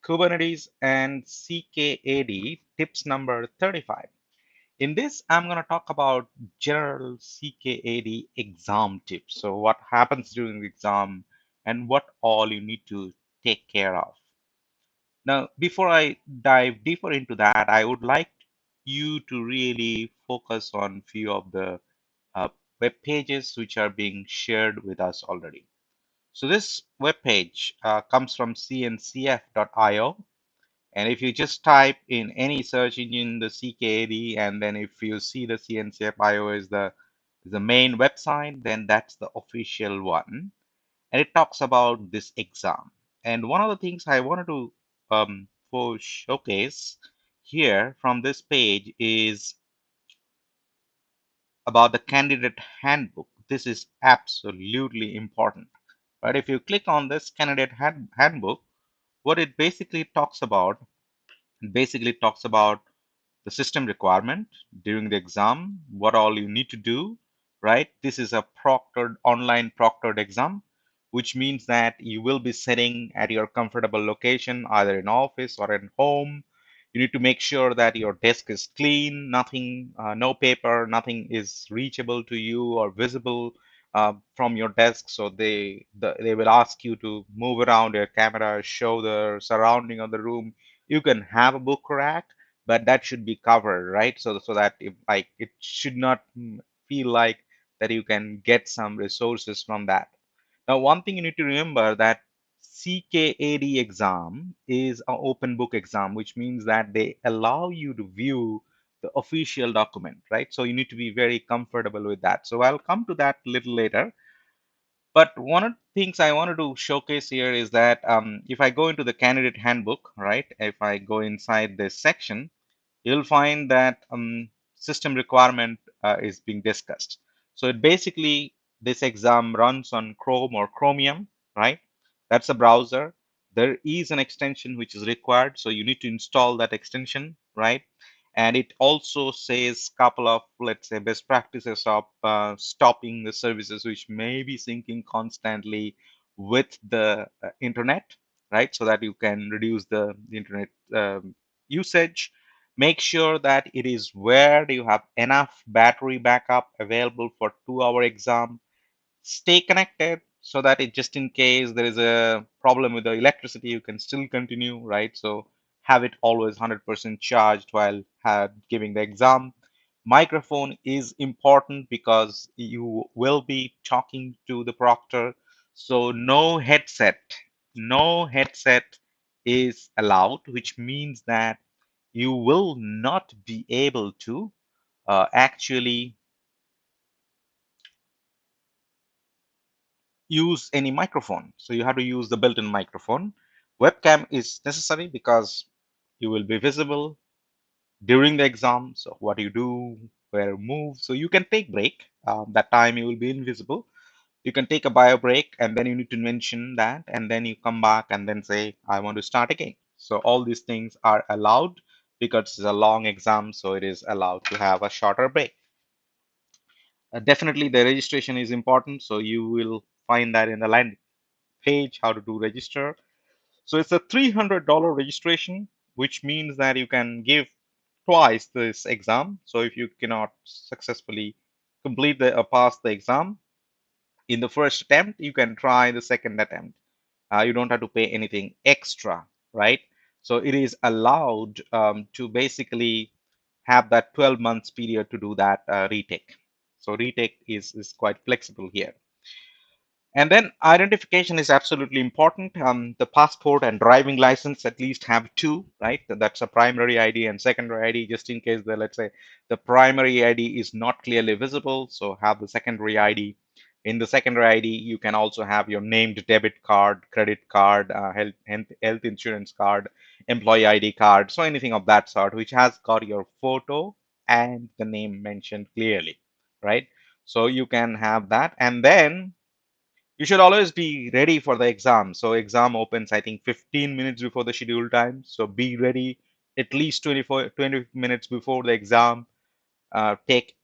Kubernetes and CKAD tips number 35. In this, I'm going to talk about general CKAD exam tips. So what happens during the exam and what all you need to take care of. Now, before I dive deeper into that, I would like you to really focus on few of the uh, web pages which are being shared with us already. So this web page comes from cncf.io. And if you just type in any search engine the CKAD, and then if you see the CNCF.io is the main website, then that's the official one. And it talks about this exam. And one of the things I wanted to showcase here from this page is about the candidate handbook. This is absolutely important. Right? If you click on this candidate handbook, what it basically talks about the system requirement during the exam, what all you need to do, right? This is a online proctored exam, which means that you will be sitting at your comfortable location, either in office or in home. You need to make sure that your desk is clean, nothing, no paper, nothing is reachable to you or visible from your desk. So they will ask you to move around your camera, show the surrounding of the room. You can have a book rack, but that should be covered, right? So that if, like it should not feel like that you can get some resources from that. Now, one thing you need to remember that CKAD exam is an open book exam, which means that they allow you to view the official document, right? So you need to be very comfortable with that. So I'll come to that a little later. But one of the things I wanted to showcase here is that if I go into the candidate handbook, right? If I go inside this section, you'll find that system requirement is being discussed. So it basically, this exam runs on Chrome or Chromium, right? That's a browser. There is an extension which is required, so you need to install that extension, right? And it also says couple of, let's say, best practices of stopping the services which may be syncing constantly with the internet, right? So that you can reduce the internet usage. Make sure that it is where you have enough battery backup available for 2 hour exam. Stay connected so that it just in case there is a problem with the electricity, you can still continue, right? So have it always 100% charged while giving the exam. Microphone is important because you will be talking to the proctor. So no headset is allowed, which means that you will not be able to actually use any microphone. So you have to use the built-in microphone. Webcam is necessary because you will be visible during the exam. So what you do, where you move. So you can take break. That time you will be invisible. You can take a bio break and then you need to mention that and then you come back and then say, I want to start again. So all these things are allowed because it's a long exam. So it is allowed to have a shorter break. Definitely the registration is important. So you will find that in the landing page, how to do register. So it's a $300 registration, which means that you can give twice this exam. So if you cannot successfully complete the pass the exam in the first attempt, you can try the second attempt. You don't have to pay anything extra, right? So it is allowed to basically have that 12 months period to do that retake. So retake is quite flexible here. And then identification is absolutely important. The passport and driving license at least have two, right? That's a primary ID and secondary ID, just in case let's say the primary ID is not clearly visible. So have the secondary ID. In the secondary ID, you can also have your named debit card, credit card, health insurance card, employee ID card. So anything of that sort, which has got your photo and the name mentioned clearly, right? So you can have that. And then you should always be ready for the exam. So exam opens, I think, 15 minutes before the scheduled time. So be ready at least 20 minutes before the exam. Take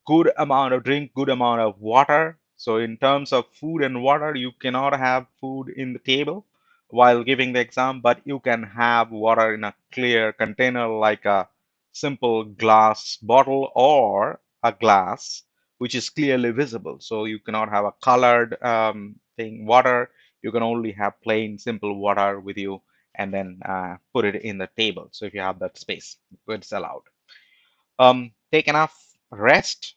drink good amount of water. So in terms of food and water, you cannot have food in the table. while giving the exam, but you can have water in a clear container like a simple glass bottle or a glass which is clearly visible. So you cannot have a colored thing, water. You can only have plain, simple water with you and then put it in the table. So if you have that space, it's allowed. Take enough rest,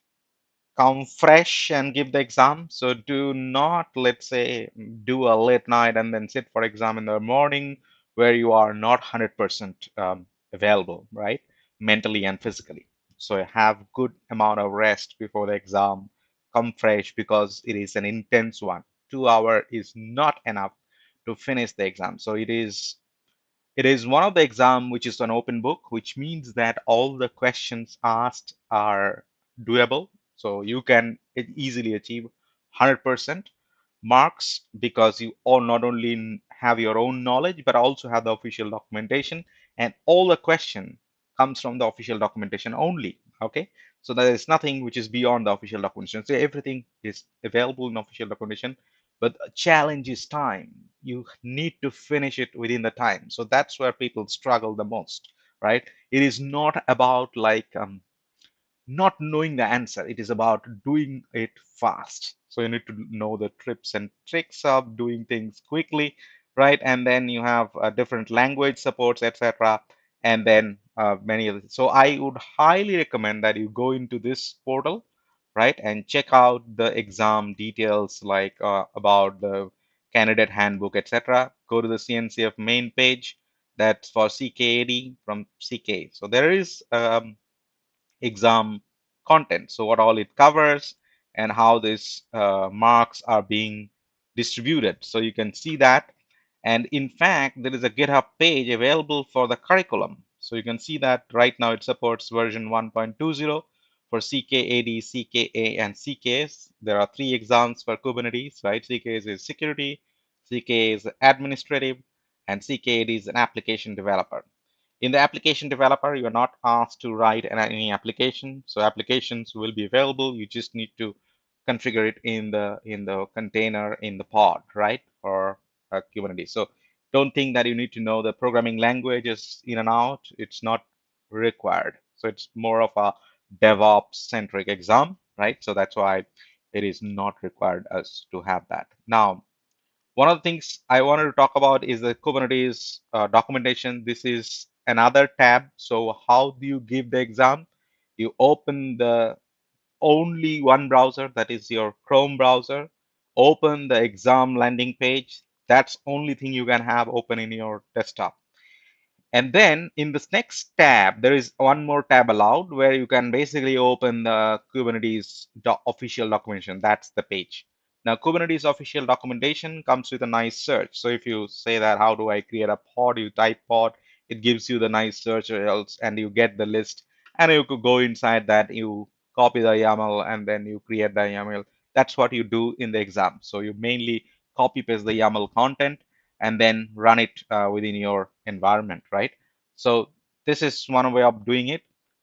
come fresh and give the exam. So do not, let's say, do a late night and then sit for exam in the morning where you are not 100% available, right? Mentally and physically. So have good amount of rest before the exam. Come fresh because it is an intense one. 2 hour is not enough to finish the exam. So it is one of the exam which is an open book, which means that all the questions asked are doable. So you can easily achieve 100% marks because you all not only have your own knowledge, but also have the official documentation. And all the question comes from the official documentation only. Okay. So there is nothing which is beyond the official documentation. So everything is available in official documentation, but a challenge is time. You need to finish it within the time. So that's where people struggle the most, right? It is not about like not knowing the answer. It is about doing it fast. So you need to know the tips and tricks of doing things quickly, right? And then you have different language supports, etc. And then many other. So I would highly recommend that you go into this portal, right, and check out the exam details like about the candidate handbook, etc. Go to the CNCF main page. That's for CKAD from CK. So there is exam content. So what all it covers and how these marks are being distributed. So you can see that. And in fact, there is a GitHub page available for the curriculum. So you can see that right now it supports version 1.20 for CKAD, CKA, and CKS. There are 3 exams for Kubernetes, right? CKS is security, CKA is administrative, and CKAD is an application developer. In the application developer, you are not asked to write any application. So applications will be available. You just need to configure it in the container in the pod, right? Or Kubernetes. So don't think that you need to know the programming languages in and out. It's not required. So it's more of a DevOps centric exam, right? So that's why it is not required us to have that. Now, one of the things I wanted to talk about is the Kubernetes documentation. This is another tab. So how do you give the exam? You open the only one browser, that is your Chrome browser. Open the exam landing page. That's only thing you can have open in your desktop. And then in this next tab, there is one more tab allowed where you can basically open the Kubernetes official documentation. That's the page. Now, Kubernetes official documentation comes with a nice search. So if you say that, how do I create a pod? You type pod, it gives you the nice search results and you get the list. And you could go inside that, you copy the YAML and then you create the YAML. That's what you do in the exam. So you mainly copy paste the YAML content and then run it within your environment, right? So this is one way of doing it,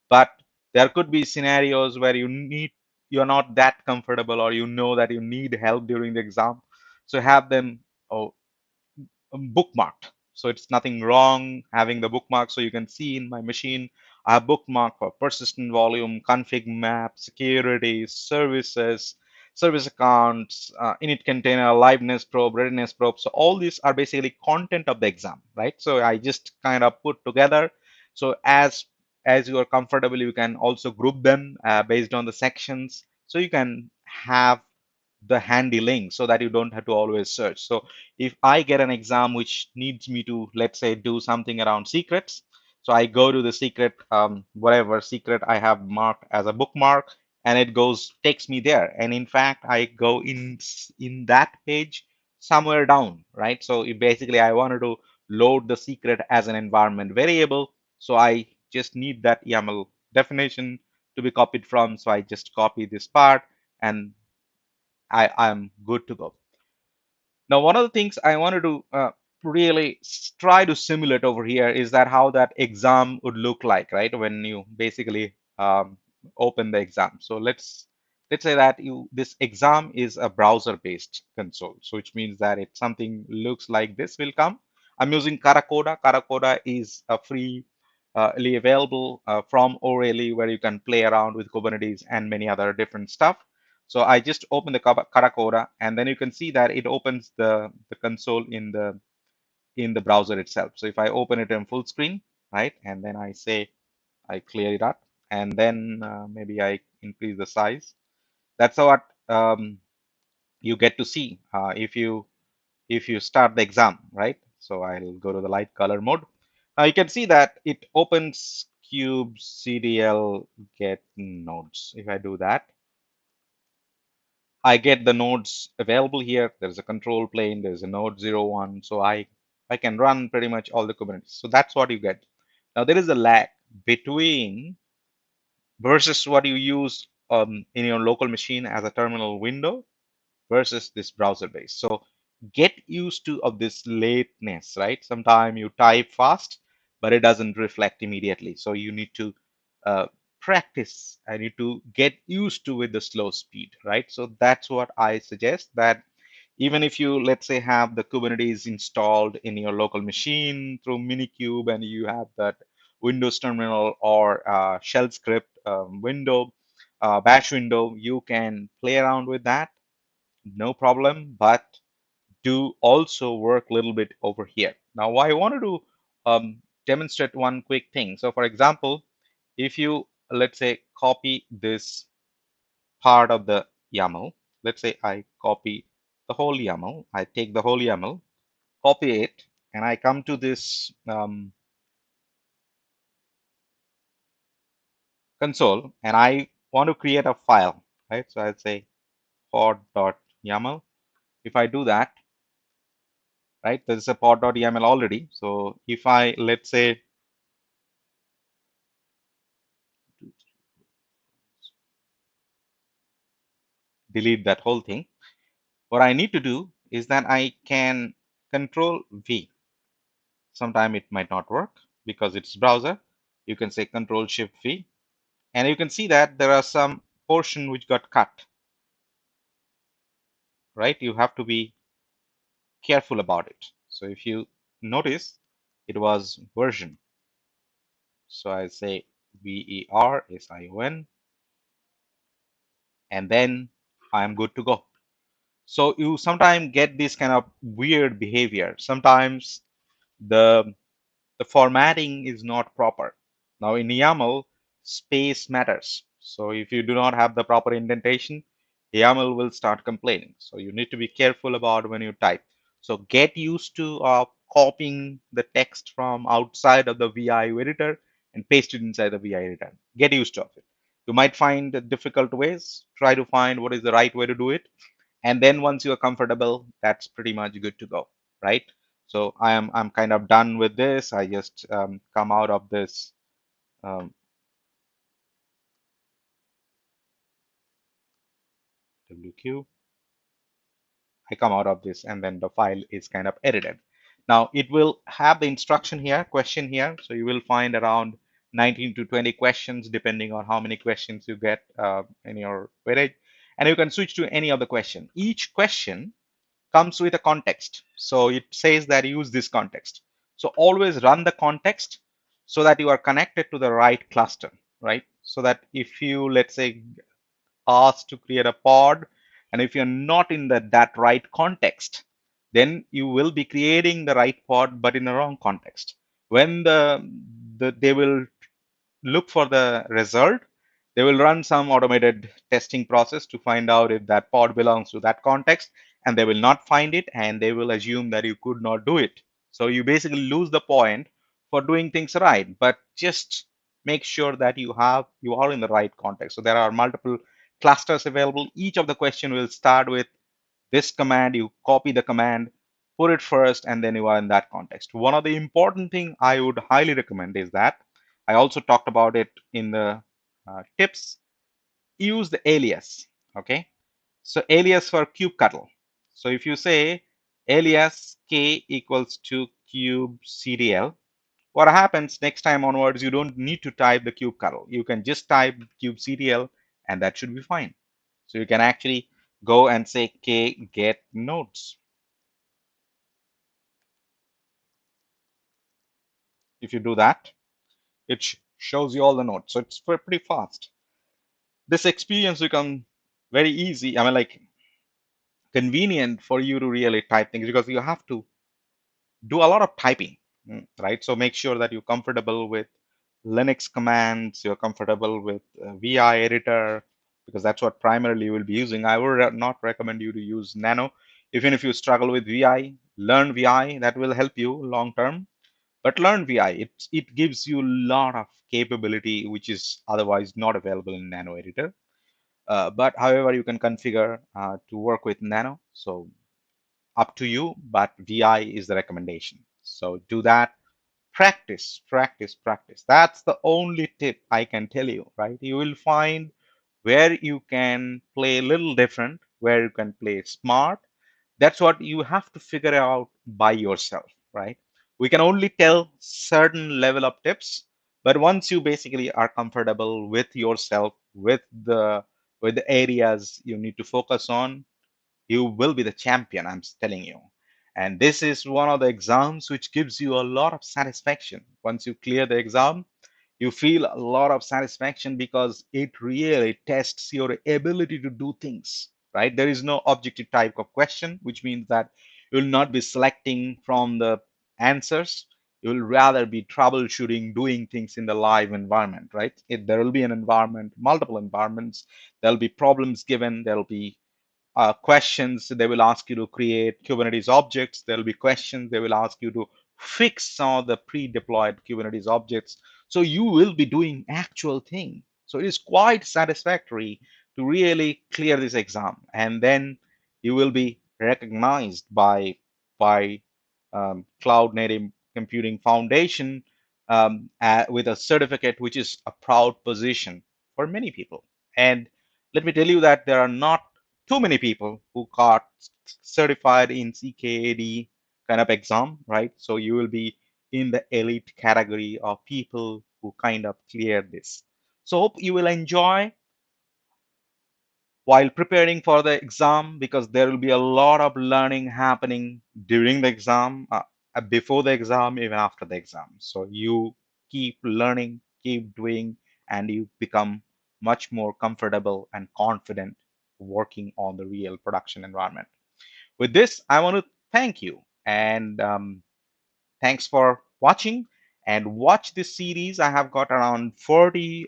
but there could be scenarios where you're not that comfortable or you know that you need help during the exam. So have them oh, bookmarked. So it's nothing wrong having the bookmark. So you can see in my machine, I have bookmark for persistent volume, config map, security, services, service accounts, init container, liveness probe, readiness probe. So all these are basically content of the exam, right? So I just kind of put together. So as you are comfortable, you can also group them based on the sections. So you can have the handy link so that you don't have to always search. So if I get an exam which needs me to, let's say, do something around secrets, so I go to the secret, whatever secret I have marked as a bookmark, and it takes me there. And in fact, I go in that page somewhere down, right? So basically, I wanted to load the secret as an environment variable. So I just need that YAML definition to be copied from. So I just copy this part and I'm good to go. Now, one of the things I wanted to really try to simulate over here is that how that exam would look like, right? When you basically open the exam. So let's say that this exam is a browser-based console, so which means that if something looks like this will come. I'm using Karakora. Karakora is a free available from O'Reilly, where you can play around with Kubernetes and many other different stuff. So I just open the Karakora, and then you can see that it opens the console in the browser itself. So if I open it in full screen, right, and then I say I clear it up, and then maybe I increase the size. That's what you get to see if you start the exam, right? So I'll go to the light color mode. Now you can see that it opens kubectl get nodes. If I do that, I get the nodes available here. There's a control plane, there's a node 01. So I can run pretty much all the Kubernetes. So that's what you get. Now there is a lag between versus what you use in your local machine as a terminal window versus this browser base. So get used to of this lateness, right? Sometimes you type fast, but it doesn't reflect immediately. So you need to uh, practice. I need to get used to with the slow speed, right? So that's what I suggest, that even if you, let's say, have the Kubernetes installed in your local machine through Minikube, and you have that Windows terminal or shell script window, bash window, you can play around with that, no problem, but do also work a little bit over here. Now, I wanted to demonstrate one quick thing. So for example, if you, let's say, copy this part of the YAML, let's say I copy the whole YAML, I take the whole YAML, copy it, and I come to this console, and I want to create a file, right? So I'd say pod.yaml. If I do that, right, there's a pod.yaml already. So if I, let's say, delete that whole thing, what I need to do is that I can control V. Sometime it might not work because it's browser. You can say control shift V, and you can see that there are some portion which got cut, right? You have to be careful about it. So if you notice, it was version. So I say VERSION, and then I'm good to go. So you sometimes get this kind of weird behavior. Sometimes the the formatting is not proper. Now in YAML, space matters. So if you do not have the proper indentation, YAML will start complaining. So you need to be careful about when you type. So get used to copying the text from outside of the VI editor and paste it inside the VI editor. Get used to it. You might find difficult ways. Try to find what is the right way to do it, and then once you are comfortable, that's pretty much good to go, right? So I'm kind of done with this. I just come out of this um, WQ. I come out of this, and then the file is kind of edited. Now it will have the instruction here, question here. So you will find around 19 to 20 questions, depending on how many questions you get in your weightage. And you can switch to any of the question. Each question comes with a context. So it says that use this context. So always run the context so that you are connected to the right cluster, right? So that if you, let's say, asked to create a pod, and if you're not in that right context, then you will be creating the right pod, but in the wrong context. When they will look for the result, they will run some automated testing process to find out if that pod belongs to that context, and they will not find it, and they will assume that you could not do it. So you basically lose the point for doing things right, but just make sure that you are in the right context. So there are multiple clusters available. Each of the question will start with this command. You copy the command, put it first, and then you are in that context. One of the important thing I would highly recommend is that I also talked about it in the tips. Use the alias. Okay, so alias for kubectl. So if you say alias k equals to kubectl, what happens next time onwards, you don't need to type the kubectl. You can just type kubectl, and that should be fine. So you can actually go and say k get nodes. If you do that, it shows you all the notes. So it's pretty fast. This experience becomes very easy. I mean, like convenient for you to really type things because you have to do a lot of typing, right? So make sure that you're comfortable with Linux commands, you're comfortable with VI editor, because that's what primarily you will be using. I would not recommend you to use Nano. Even if you struggle with VI, learn VI, that will help you long term. But learn VI, it gives you a lot of capability which is otherwise not available in Nano editor. But however, you can configure to work with Nano. So up to you, but VI is the recommendation. So do that. Practice, practice, practice. That's the only tip I can tell you, right? You will find where you can play a little different, where you can play smart. That's what you have to figure out by yourself, right? We can only tell certain level of tips, but once you basically are comfortable with yourself, with the areas you need to focus on, you will be the champion, I'm telling you. And this is one of the exams which gives you a lot of satisfaction. Once you clear the exam, you feel a lot of satisfaction because it really tests your ability to do things, right? There is no objective type of question, which means that you will not be selecting from the answers. You will rather be troubleshooting, doing things in the live environment, right? There will be an environment, multiple environments. There'll be problems given. There'll be questions they will ask you to create Kubernetes objects. There will be questions they will ask you to fix some of the pre-deployed Kubernetes objects. So you will be doing actual thing. So it is quite satisfactory to really clear this exam, and then you will be recognized by Cloud Native Computing Foundation with a certificate, which is a proud position for many people. And let me tell you that there are not too many people who got certified in CKAD kind of exam, right? So you will be in the elite category of people who kind of clear this. So hope you will enjoy while preparing for the exam, because there will be a lot of learning happening during the exam, before the exam, even after the exam. So you keep learning, keep doing, and you become much more comfortable and confident working on the real production environment. With this, I want to thank you, and thanks for watching, and watch this series. I have got around 40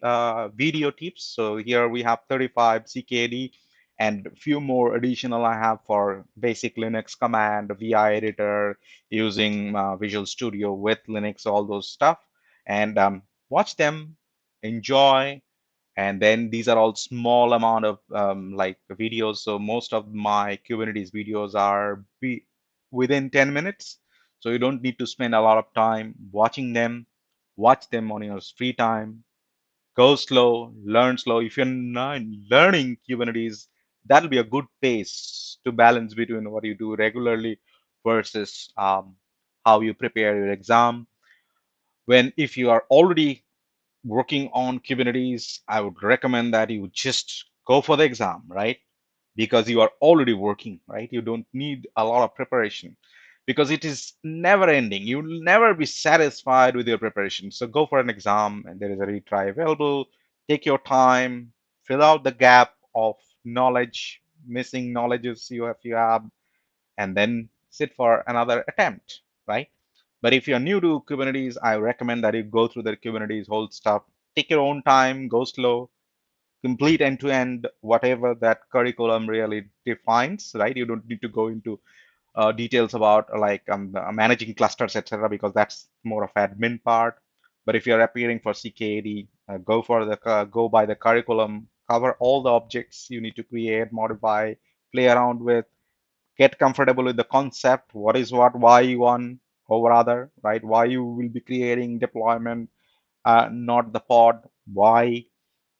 video tips. So here we have 35 CKD and a few more additional I have for basic Linux command, VI editor, using Visual Studio with Linux, all those stuff. And watch them, enjoy, and then these are all small amount of like videos. So most of my Kubernetes videos are within 10 minutes. So you don't need to spend a lot of time watching them. Watch them on your free time. Go slow, learn slow. If you're not learning Kubernetes, that'll be a good pace to balance between what you do regularly versus how you prepare your exam. When if you are already working on Kubernetes, I would recommend that you just go for the exam, right? Because you are already working, right? You don't need a lot of preparation because it is never ending. You'll never be satisfied with your preparation. So go for an exam, and there is a retry available. Take your time, fill out the gap of knowledge, missing knowledges you have, and then sit for another attempt, right? But if you're new to Kubernetes, I recommend that you go through the Kubernetes whole stuff. Take your own time, go slow, complete end to end whatever that curriculum really defines, right? You don't need to go into details about like managing clusters, etc., because that's more of admin part. But if you're appearing for CKAD, go by the curriculum, cover all the objects you need to create, modify, play around with, get comfortable with the concept, what is what, why one over other, right? Why you will be creating deployment, not the pod, why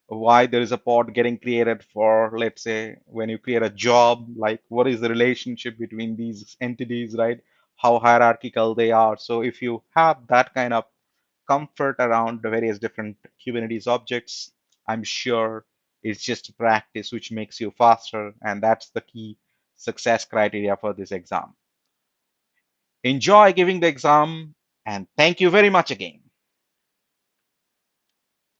there is a pod getting created for, let's say, when you create a job, like what is the relationship between these entities, right? How hierarchical they are. So if you have that kind of comfort around the various different Kubernetes objects, I'm sure it's just practice which makes you faster, and that's the key success criteria for this exam. Enjoy giving the exam, and thank you very much again.